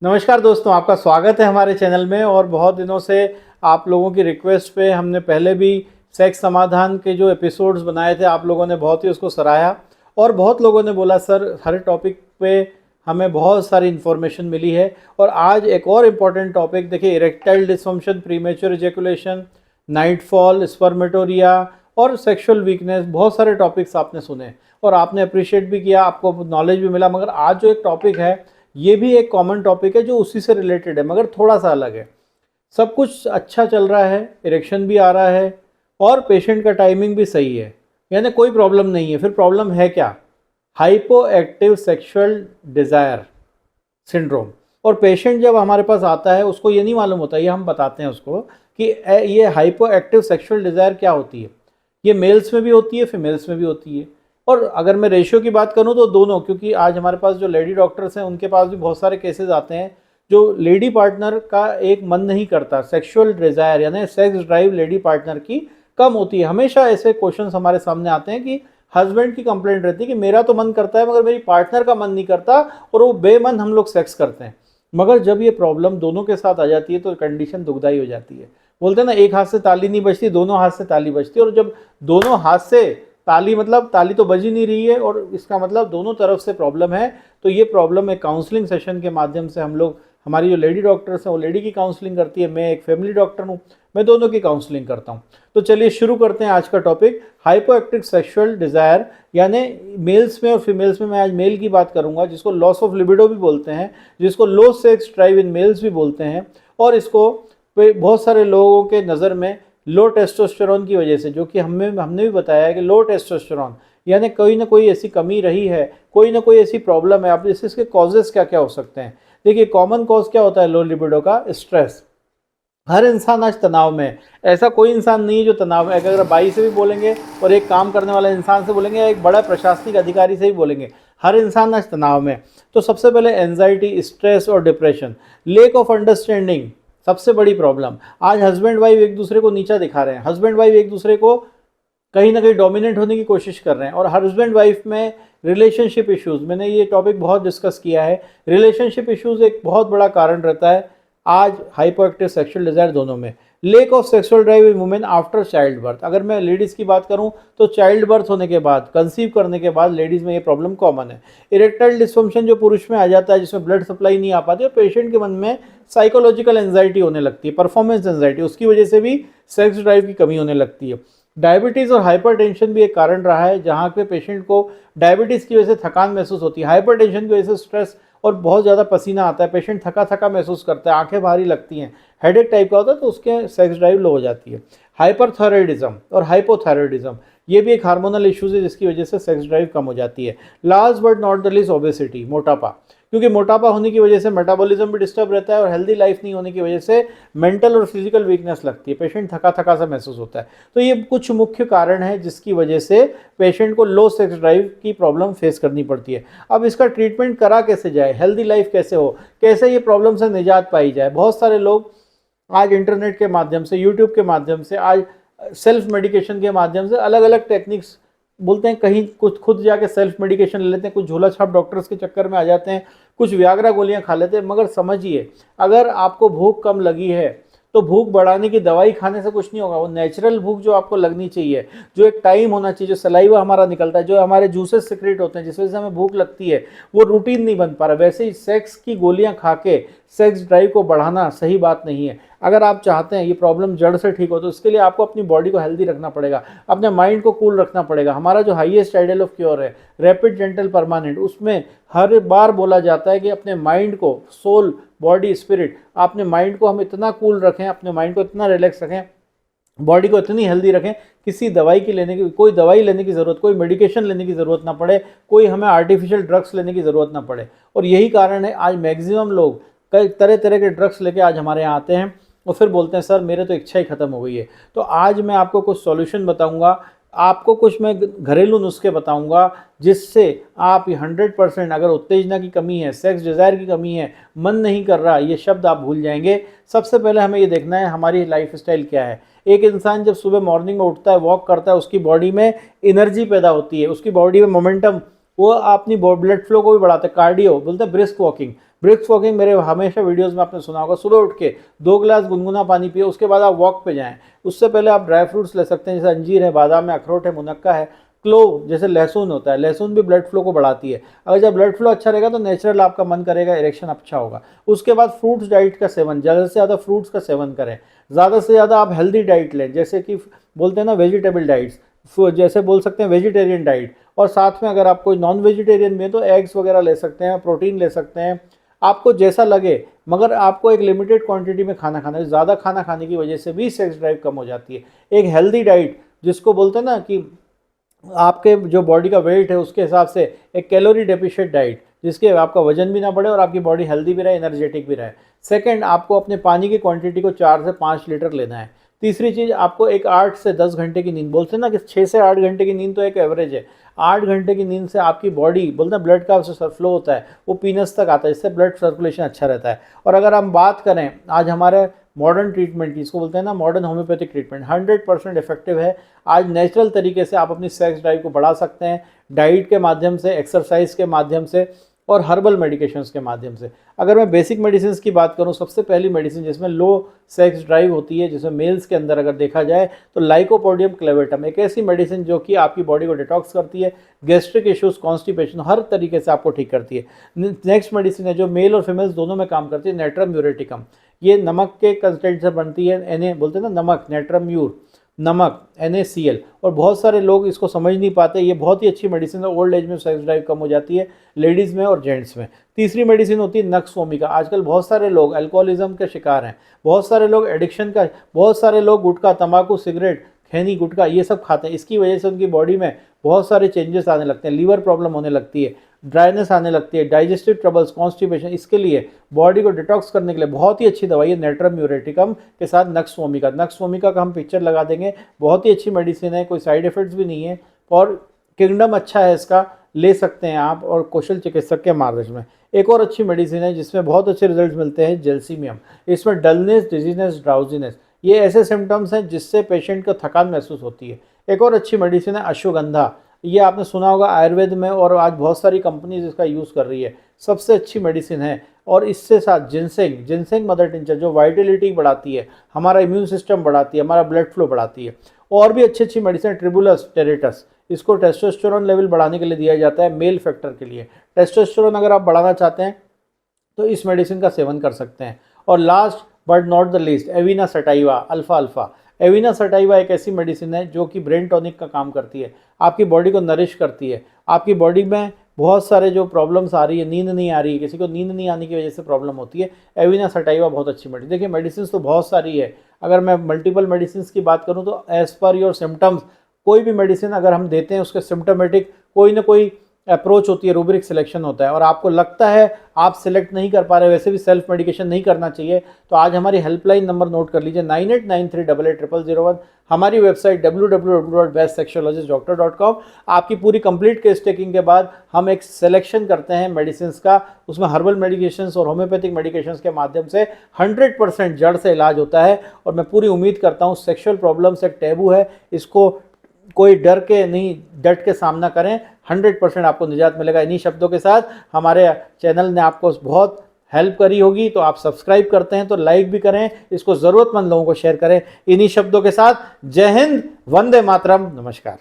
नमस्कार दोस्तों, आपका स्वागत है हमारे चैनल में। और बहुत दिनों से आप लोगों की रिक्वेस्ट पे हमने पहले भी सेक्स समाधान के जो एपिसोड्स बनाए थे, आप लोगों ने बहुत ही उसको सराहा और बहुत लोगों ने बोला सर हर टॉपिक पे हमें बहुत सारी इन्फॉर्मेशन मिली है। और आज एक और इम्पॉर्टेंट टॉपिक देखिए, erectile dysfunction, premature ejaculation, nightfall, spermatorrhoea और सेक्सुअल वीकनेस। बहुत सारे टॉपिक्स आपने सुने और आपने अप्रिशिएट भी किया, आपको नॉलेज भी मिला। मगर आज जो एक टॉपिक है ये भी एक कॉमन टॉपिक है जो उसी से रिलेटेड है, मगर थोड़ा सा अलग है। सब कुछ अच्छा चल रहा है, इरेक्शन भी आ रहा है और पेशेंट का टाइमिंग भी सही है, यानी कोई प्रॉब्लम नहीं है। फिर प्रॉब्लम है क्या? Hypo active sexual desire syndrome. और पेशेंट जब हमारे पास आता है उसको ये नहीं मालूम होता, ये हम बताते हैं उसको कि ये हाइपो एक्टिव सेक्शुअल डिज़ायर क्या होती है। ये मेल्स में भी होती है, फीमेल्स में भी होती है। और अगर मैं रेशियो की बात करूं तो दोनों, क्योंकि आज हमारे पास जो लेडी डॉक्टर्स हैं उनके पास भी बहुत सारे केसेस आते हैं जो लेडी पार्टनर का एक मन नहीं करता, सेक्सुअल डिज़ायर यानी सेक्स ड्राइव लेडी पार्टनर की कम होती है। हमेशा ऐसे क्वेश्चंस हमारे सामने आते हैं कि हस्बैंड की कंप्लेंट रहती है कि मेरा तो मन करता है मगर मेरी पार्टनर का मन नहीं करता और वो बेमन हम लोग सेक्स करते हैं। मगर जब ये प्रॉब्लम दोनों के साथ आ जाती है तो कंडीशन दुखदाई हो जाती है। बोलते हैं ना, एक हाथ से ताली नहीं बजती, दोनों हाथ से ताली बजती है। और जब दोनों हाथ से ताली, मतलब ताली तो बज ही नहीं रही है और इसका मतलब दोनों तरफ से प्रॉब्लम है। तो ये प्रॉब्लम एक काउंसलिंग सेशन के माध्यम से हम लोग, हमारी जो लेडी डॉक्टर्स हैं वो लेडी की काउंसलिंग करती है, मैं एक फैमिली डॉक्टर हूँ, मैं दोनों की काउंसलिंग करता हूँ। तो चलिए शुरू करते हैं आज का topic, hypo active sexual desire यानी मेल्स में और फीमेल्स में। मैं आज मेल की बात करूंगा, जिसको लॉस ऑफ लिबिडो भी बोलते हैं, जिसको लो सेक्स ड्राइव इन मेल्स भी बोलते हैं। और इसको बहुत सारे लोगों के नज़र में लो टेस्टोस्टेरोन की वजह से, जो कि हमने भी बताया है कि लो टेस्टोस्टेरोन यानी कोई ना कोई ऐसी कमी रही है, कोई ना कोई ऐसी प्रॉब्लम है। अब इसके कॉजेस क्या क्या हो सकते हैं? देखिए, कॉमन कॉज क्या होता है लो लिबिडो का? स्ट्रेस। हर इंसान आज तनाव में है, ऐसा कोई इंसान नहीं है जो तनाव में। अगर बाई से भी बोलेंगे और एक काम करने वाला इंसान से बोलेंगे या एक बड़ा प्रशासनिक अधिकारी से भी बोलेंगे, हर इंसान आज तनाव में। तो सबसे पहले एंजाइटी, स्ट्रेस और डिप्रेशन, लेक ऑफ अंडरस्टैंडिंग सबसे बड़ी प्रॉब्लम। आज हस्बैंड वाइफ एक दूसरे को नीचा दिखा रहे हैं, हस्बैंड वाइफ एक दूसरे को कहीं ना कहीं डोमिनेट होने की कोशिश कर रहे हैं। और हस्बैंड वाइफ में रिलेशनशिप इश्यूज, मैंने ये टॉपिक बहुत डिस्कस किया है। रिलेशनशिप इश्यूज एक बहुत बड़ा कारण रहता है आज हाइपो एक्टिव सेक्शुअल डिज़ायर दोनों में। Lake of sexual drive in women after child birth, अगर मैं लेडीज़ की बात करूं तो चाइल्ड बर्थ होने के बाद, कंसीव करने के बाद लेडीज़ में ये प्रॉब्लम कॉमन है। इरेक्टाइल डिसफंक्शन जो पुरुष में आ जाता है, जिसमें ब्लड सप्लाई नहीं आ पाती, और पेशेंट के मन में साइकोलॉजिकल एंजाइटी होने लगती है, परफॉर्मेंस एंजाइटी, उसकी वजह से भी सेक्स ड्राइव की कमी होने लगती है। डायबिटीज़ और हाइपरटेंशन भी एक कारण रहा है, जहाँ पे पेशेंट को डायबिटीज़ की वजह से थकान महसूस होती है, हाइपरटेंशन की वजह से स्ट्रेस और बहुत ज़्यादा पसीना आता है, पेशेंट थका थका महसूस करता है, आंखें भारी लगती हैं, हेडेक टाइप का होता है, तो उसके सेक्स ड्राइव लो हो जाती है। हाइपरथायरॉयडिज्म और हाइपोथायरॉयडिज्म, ये भी एक हार्मोनल इश्यूज है जिसकी वजह से सेक्स ड्राइव कम हो जाती है। Last but not the least, obesity, मोटापा, क्योंकि मोटापा होने की वजह से मेटाबॉलिज्म भी डिस्टर्ब रहता है और हेल्दी लाइफ नहीं होने की वजह से मेंटल और फिजिकल वीकनेस लगती है, पेशेंट थका थका सा महसूस होता है। तो ये कुछ मुख्य कारण है जिसकी वजह से पेशेंट को लो सेक्स ड्राइव की प्रॉब्लम फेस करनी पड़ती है। अब इसका ट्रीटमेंट करा कैसे जाए, हेल्दी लाइफ कैसे हो, कैसे ये प्रॉब्लम से निजात पाई जाए? बहुत सारे लोग आज इंटरनेट के माध्यम से, यूट्यूब के माध्यम से, आज सेल्फ मेडिकेशन के माध्यम से अलग अलग टेक्निक्स बोलते हैं, कहीं कुछ खुद जाके सेल्फ मेडिकेशन ले लेते हैं, कुछ झोला छाप डॉक्टर्स के चक्कर में आ जाते हैं, कुछ व्याग्रा गोलियां खा लेते हैं। मगर समझिए, अगर आपको भूख कम लगी है तो भूख बढ़ाने की दवाई खाने से कुछ नहीं होगा। वो नेचुरल भूख जो आपको लगनी चाहिए, जो एक टाइम होना चाहिए, जो सलाइवा हमारा निकलता है, जो हमारे जूसेस सिक्रेट होते हैं जिस वजह से हमें भूख लगती है, वो रूटीन नहीं बन पा रहा। वैसे ही सेक्स की गोलियां खा के सेक्स ड्राइव को बढ़ाना सही बात नहीं है। अगर आप चाहते हैं ये प्रॉब्लम जड़ से ठीक हो तो इसके लिए आपको अपनी बॉडी को हेल्दी रखना पड़ेगा, अपने माइंड को कूल रखना पड़ेगा। हमारा जो हाईएस्ट आइडियल ऑफ क्योर है रैपिड जेंटल परमानेंट, उसमें हर बार बोला जाता है कि अपने माइंड को, सोल, बॉडी, स्पिरिट, अपने माइंड को हम इतना कूल रखें, अपने माइंड को इतना रिलैक्स रखें, बॉडी को इतनी हेल्दी रखें, किसी दवाई की लेने की, कोई दवाई लेने की ज़रूरत, कोई मेडिकेशन लेने की ज़रूरत ना पड़े, कोई हमें आर्टिफिशियल ड्रग्स लेने की ज़रूरत ना पड़े। और यही कारण है आज मैक्सिमम लोग कई तरह तरह के ड्रग्स लेके आज हमारे यहाँ आते हैं और फिर बोलते हैं सर मेरे तो इच्छा ही ख़त्म हो गई है। तो आज मैं आपको कुछ सॉल्यूशन बताऊंगा, आपको कुछ मैं घरेलू नुस्खे बताऊंगा जिससे आप 100%, अगर उत्तेजना की कमी है, सेक्स डिज़ायर की कमी है, मन नहीं कर रहा, ये शब्द आप भूल जाएंगे। सबसे पहले हमें ये देखना है हमारी लाइफ स्टाइल क्या है। एक इंसान जब सुबह मॉर्निंग में उठता है, वॉक करता है, उसकी बॉडी में एनर्जी पैदा होती है, उसकी बॉडी में मोमेंटम, वो अपनी ब्लड फ्लो को भी बढ़ाता है। कार्डियो बोलते हैं ब्रिस्क वॉकिंग, ब्रिस्क वॉकिंग, मेरे हमेशा वीडियोस में आपने सुना होगा, सुबह उठ के 2 गिलास गुनगुना पानी पिए, उसके बाद आप वॉक पे जाएं। उससे पहले आप ड्राई फ्रूट्स ले सकते हैं, जैसे अंजीर है, बादाम है, अखरोट है, मुनक्का है, क्लोव, जैसे लहसुन होता है, लहसुन भी ब्लड फ्लो को बढ़ाती है। अगर जब ब्लड फ्लो अच्छा रहेगा तो नेचुरल आपका मन करेगा, इरेक्शन अच्छा होगा। उसके बाद फ्रूट्स डाइट का सेवन, ज़्यादा से ज़्यादा फ्रूट्स का सेवन करें, ज़्यादा से ज़्यादा आप हेल्दी डाइट लें, जैसे कि बोलते हैं ना वेजिटेबल डाइट्स, जैसे बोल सकते हैं वेजिटेरियन डाइट। और साथ में अगर आप कोई नॉन वेजिटेरियन भी है तो एग्स वगैरह ले सकते हैं, प्रोटीन ले सकते हैं, आपको जैसा लगे। मगर आपको एक लिमिटेड क्वांटिटी में खाना खाना है। ज़्यादा खाना खाने की वजह से भी सेक्स ड्राइव कम हो जाती है। एक हेल्दी डाइट, जिसको बोलते हैं ना कि आपके जो बॉडी का वेट है उसके हिसाब से एक कैलोरी डेफिशिएंट डाइट, जिसके आपका वजन भी ना बढ़े और आपकी बॉडी हेल्दी भी रहे, एनर्जेटिक भी रहे। सेकंड, आपको अपने पानी की क्वांटिटी को 4 से 5 लीटर लेना है। तीसरी चीज़, आपको एक 8 से 10 घंटे की नींद, बोलते हैं ना कि 6 से 8 घंटे की नींद तो एक एवरेज है। 8 घंटे की नींद से आपकी बॉडी, बोलते हैं ब्लड का जो फ्लो होता है वो पीनस तक आता है, इससे ब्लड सर्कुलेशन अच्छा रहता है। और अगर हम बात करें आज हमारे मॉडर्न ट्रीटमेंट की, इसको बोलते हैं ना मॉडर्न होम्योपैथिक ट्रीटमेंट, 100% इफेक्टिव है। आज नेचुरल तरीके से आप अपनी सेक्स ड्राइव को बढ़ा सकते हैं, डाइट के माध्यम से, एक्सरसाइज के माध्यम से और हर्बल मेडिकेशंस के माध्यम से। अगर मैं बेसिक मेडिसिन की बात करूं, सबसे पहली मेडिसिन जिसमें लो सेक्स ड्राइव होती है, जिसमें मेल्स के अंदर अगर देखा जाए तो लाइकोपोडियम क्लेवेटम, एक ऐसी मेडिसिन जो कि आपकी बॉडी को डिटॉक्स करती है, गैस्ट्रिक इश्यूज, कॉन्स्टिपेशन, हर तरीके से आपको ठीक करती है। नेक्स्ट मेडिसिन है जो मेल और फीमेल्स दोनों में काम करती है, नेट्रम यूरेटिकम। ये नमक के कंटेंट से बनती है, बोलते हैं ना नमक, नेट्रम म्यूर, नमक, NaCl। और बहुत सारे लोग इसको समझ नहीं पाते। ये बहुत ही अच्छी मेडिसिन है, ओल्ड एज में सेक्स ड्राइव कम हो जाती है, लेडीज़ में और जेंट्स में। तीसरी मेडिसिन होती है नक्स वोमिका। आजकल बहुत सारे लोग अल्कोहलिज्म के शिकार हैं, बहुत सारे लोग एडिक्शन का, बहुत सारे लोग गुटखा, तंबाकू, सिगरेट, खैनी, गुटखा ये सब खाते हैं। इसकी वजह से उनकी बॉडी में बहुत सारे चेंजेस आने लगते हैं, लीवर प्रॉब्लम होने लगती है, ड्राइनेस आने लगती है, डाइजेस्टिव ट्रबल्स, कॉन्स्टिपेशन। इसके लिए बॉडी को डिटॉक्स करने के लिए बहुत ही अच्छी दवाई है नेट्रम यूरेटिकम के साथ नक्स वोमिका। नक्स वोमिका का हम पिक्चर लगा देंगे, बहुत ही अच्छी मेडिसिन है, कोई साइड इफेक्ट्स भी नहीं है और किंगडम अच्छा है इसका, ले सकते हैं आप और कौशल चिकित्सक के मार्गदर्शन में। एक और अच्छी मेडिसिन है जिसमें बहुत अच्छे रिजल्ट मिलते हैं, जेल्सीमियम। इसमें डलनेस, डिजीनेस, ड्राउजीनेस, ये ऐसे सिम्टम्स हैं जिससे पेशेंट को थकान महसूस होती है। एक और अच्छी मेडिसिन है अश्वगंधा। ये आपने सुना होगा आयुर्वेद में, और आज बहुत सारी कंपनीज इसका यूज़ कर रही है, सबसे अच्छी मेडिसिन है। और इससे साथ जिनसेंग, जिनसेंग मदर टिंचर जो वाइटलिटी बढ़ाती है, हमारा इम्यून सिस्टम बढ़ाती है, हमारा ब्लड फ्लो बढ़ाती है। और भी अच्छी अच्छी मेडिसिन, ट्रिबुलस टेरेटस, इसको टेस्टोस्टेरोन लेवल बढ़ाने के लिए दिया जाता है, मेल फैक्टर के लिए। टेस्टोस्टेरोन अगर आप बढ़ाना चाहते हैं तो इस मेडिसिन का सेवन कर सकते हैं। और last but not the least, एविना sativa alpha alpha. एविना sativa एक ऐसी मेडिसिन है जो कि ब्रेन टॉनिक का काम करती है, आपकी बॉडी को नरिश करती है। आपकी बॉडी में बहुत सारे जो प्रॉब्लम्स आ रही है, नींद नहीं आ रही है, किसी को नींद नहीं आने की वजह से प्रॉब्लम होती है, एविना सटाइवा बहुत अच्छी मेडिसिन। देखिए मेडिसिन तो बहुत सारी है, अगर मैं मल्टीपल मेडिसिन की बात करूँ तो एज पर योर सिम्टम्स, कोई भी मेडिसिन अगर हम देते हैं उसके सिम्टोमेटिक कोई ना कोई अप्रोच होती है, रूब्रिक सिलेक्शन होता है, और आपको लगता है आप सिलेक्ट नहीं कर पा रहे, वैसे भी सेल्फ मेडिकेशन नहीं करना चाहिए, तो आज हमारी हेल्पलाइन नंबर नोट कर लीजिए 9893880001। हमारी वेबसाइट www.bestsexualogistdoctor.com। आपकी पूरी कंप्लीट केस टेकिंग के बाद हम एक सिलेक्शन करते हैं मेडिसिन का, उसमें हर्बल मेडिकेशंस और होम्योपैथिक मेडिकेशंस के माध्यम से 100% जड़ से इलाज होता है। और मैं पूरी उम्मीद करता हूँ, सेक्शुअल प्रॉब्लम्स एक टैबू है, इसको कोई डर के नहीं, डट के सामना करें, 100% आपको निजात मिलेगा। इन्हीं शब्दों के साथ हमारे चैनल ने आपको बहुत हेल्प करी होगी, तो आप सब्सक्राइब करते हैं तो लाइक भी करें, इसको ज़रूरतमंद लोगों को शेयर करें। इन्हीं शब्दों के साथ जय हिंद, वंदे मातरम, नमस्कार।